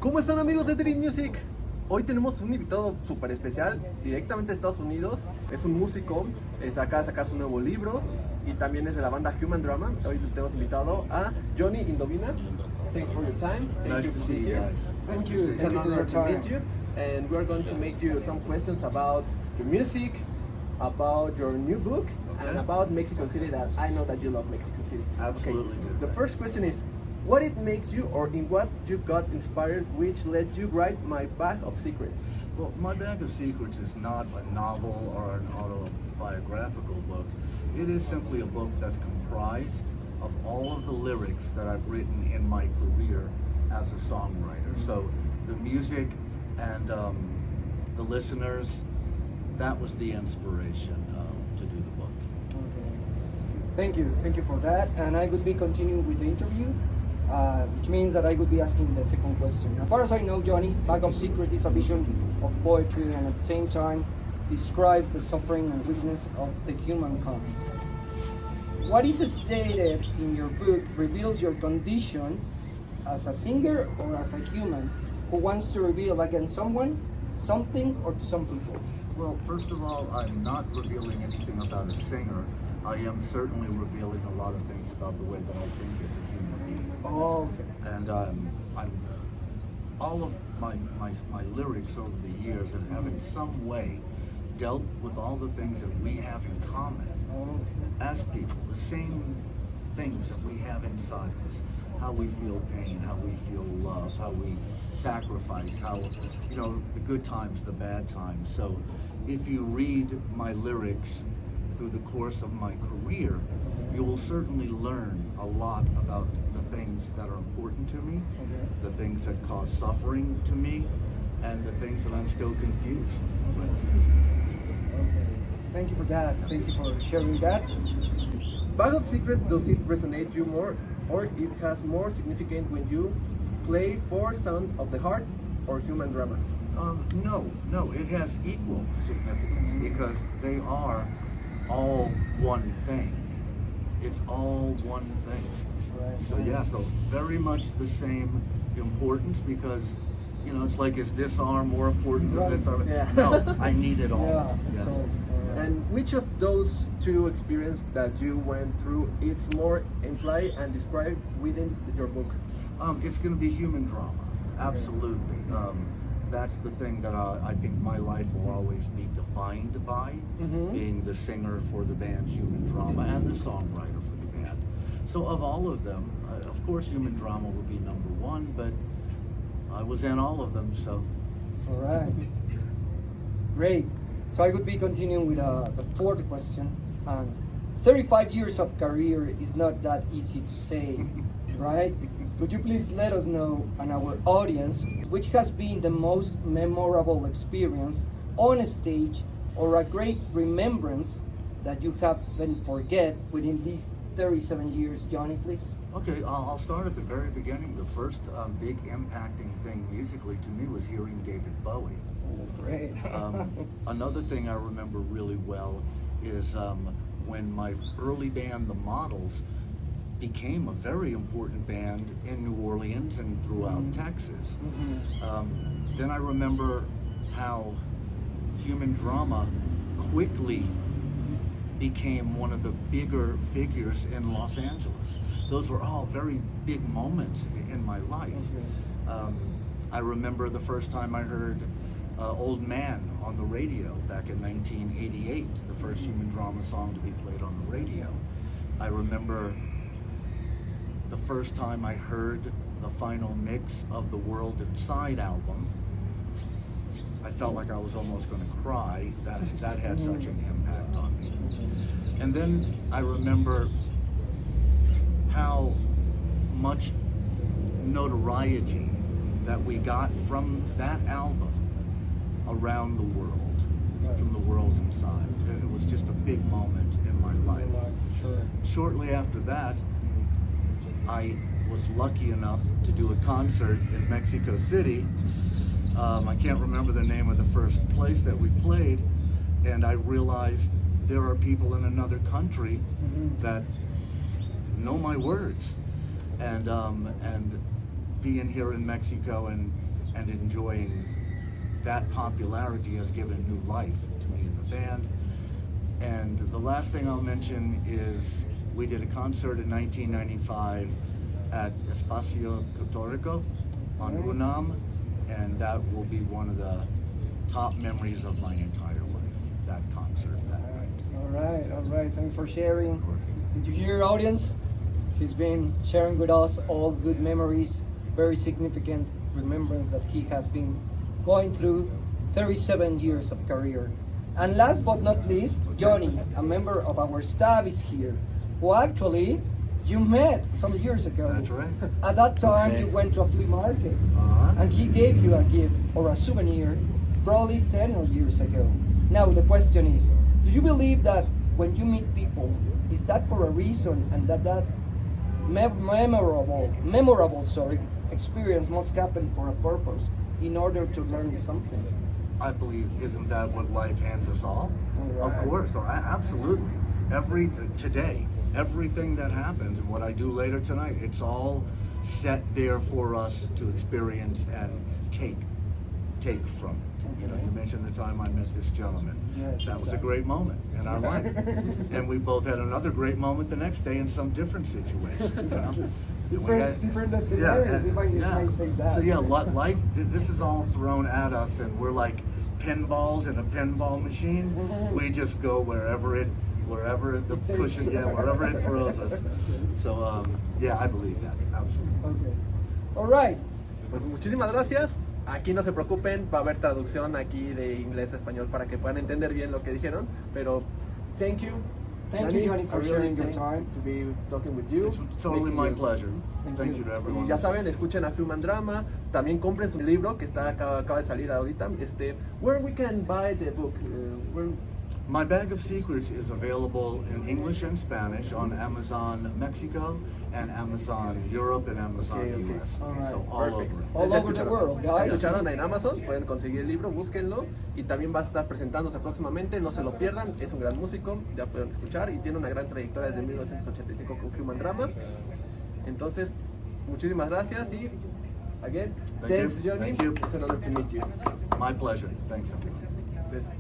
¿Cómo están, amigos de Dream Music? Hoy tenemos un invitado súper especial, directamente de Estados Unidos. Es un músico, acaba de sacar su nuevo libro y también es de la banda Human Drama. Hoy tenemos invitado a Johnny Indovina. Thanks for your time. Nice to see you guys. Thank you. It's an honor to meet you. And we're going to make you some questions about your music, about your new book, and about Mexico City, that I know that you love Mexico City. Absolutely Okay. do. The first question is, what it makes you, or in what you got inspired, which led you write My Bag of Secrets? Well, My Bag of Secrets is not a novel or an autobiographical book. It is simply a book that's comprised of all of the lyrics that I've written in my career as a songwriter. So the music and the listeners, that was the inspiration to do the book. Thank you for that. And I would be continuing with the interview, which means that I would be asking the second question. As far as I know, Johnny, Bag of Secret is a vision of poetry and at the same time describes the suffering and weakness of the humankind. What is stated in your book reveals your condition as a singer or as a human who wants to reveal against someone, something, or to some people. Well, first of all, I'm not revealing anything about a singer. I am certainly revealing a lot of things about the way that I think as a human being. Oh, okay. And I'm all of my lyrics over the years have in some way dealt with all the things that we have in common as people, the same things that we have inside us, how we feel pain, how we feel love, how we sacrifice, how, you know, the good times, the bad times. So if you read my lyrics through the course of my career, you will certainly learn a lot about the things that are important to me, the things that cause suffering to me, and the things that I'm still confused with. Thank you for that. Thank you for sharing that. Bag of Secrets, does it resonate you more, or it has more significance when you play for Sound of the Heart or Human Drama? No, it has equal significance because they are all one thing. It's all one thing. Right. So yeah, so very much the same importance because, you know, it's like, is this arm more important than this arm? Yeah. No, I need it all. Yeah. So, And which of those two experiences that you went through is more implied and described within your book? It's going to be human drama, absolutely. That's the thing that I think my life will always be defined by, being the singer for the band Human Drama and the songwriter for the band. So of all of them, of course Human Drama would be number one, but I was in all of them, so. all right. Great. So I would be continuing with the fourth question. 35 years of career is not that easy to say, right? Could you please let us know, and our audience, which has been the most memorable experience on stage or a great remembrance that you haven't forget within these 37 years, Johnny, please? Okay, I'll start at the very beginning. The first big impacting thing musically to me was hearing David Bowie. Oh, great. Another thing I remember really well is when my early band, The Models, became a very important band in New Orleans and throughout Texas. Then I remember how Human Drama quickly became one of the bigger figures in Los Angeles. Those were all very big moments in my life. I remember the first time I heard Old Man on the radio back in 1988, the first Human Drama song to be played on the radio. I remember the first time I heard the final mix of the World Inside album. I felt like I was almost going to cry. That had such an impact on me. And then I remember how much notoriety that we got from that album around the world, from the World Inside. It was just a big moment in my life. Sure. Shortly after that, I was lucky enough to do a concert in Mexico City. I can't remember the name of the first place that we played, and I realized there are people in another country that know my words, and being here in Mexico and and enjoying that popularity has given new life to me and the band. And the last thing I'll mention is we did a concert in 1995 at Espacio Católico on UNAM, and that will be one of the top memories of my entire life, that concert that night. All right. Thanks for sharing. Did you hear, audience? He's been sharing with us all good memories, very significant remembrance that he has been going through 37 years of career. And last but not least, Johnny, a member of our staff, is here, who actually you met some years ago. That's right. At that time, you went to a flea market, and he gave you a gift or a souvenir, probably 10 years ago. Now the question is, do you believe that when you meet people, is that for a reason, and that memorable experience must happen for a purpose in order to learn something? I believe, isn't that what life hands us all? Right. Of course, absolutely. Everything that happens, and what I do later tonight, it's all set there for us to experience and take from it. You know, you mentioned the time I met this gentleman. Yes, that was a exactly. great moment in our life. And we both had another great moment the next day in some different situation. You know? Different scenarios, if I may say that. So yeah, life, this is all thrown at us, and we're like pinballs in a pinball machine. We just go wherever it throws us. So yeah, I believe that, absolutely. Okay. All right. Pues muchísimas gracias. Aquí no se preocupen, va a haber traducción aquí de inglés a español para que puedan entender bien lo que dijeron. Pero thank you. Thank you, Johnny, for sharing your time. To be talking with you. It's totally my pleasure. Thank you to everyone. Y ya saben, escuchen a Human Drama, también compren su libro que acaba de salir ahorita. Where we can buy the book? My Bag of Secrets is available in English and Spanish on Amazon Mexico and Amazon Europe and Amazon US. All right. So all Perfect. over. All over the world, guys. Escucharon en Amazon, pueden conseguir el libro, búsquenlo, y también va a estar presentándose próximamente, no se lo pierdan, es un gran músico, ya pueden escuchar, y tiene una gran trayectoria desde 1985 con Human Drama. Entonces, muchísimas gracias y again, thanks Johnny, Thank you. it's an honor to meet you. My pleasure. Thanks, everyone. Entonces,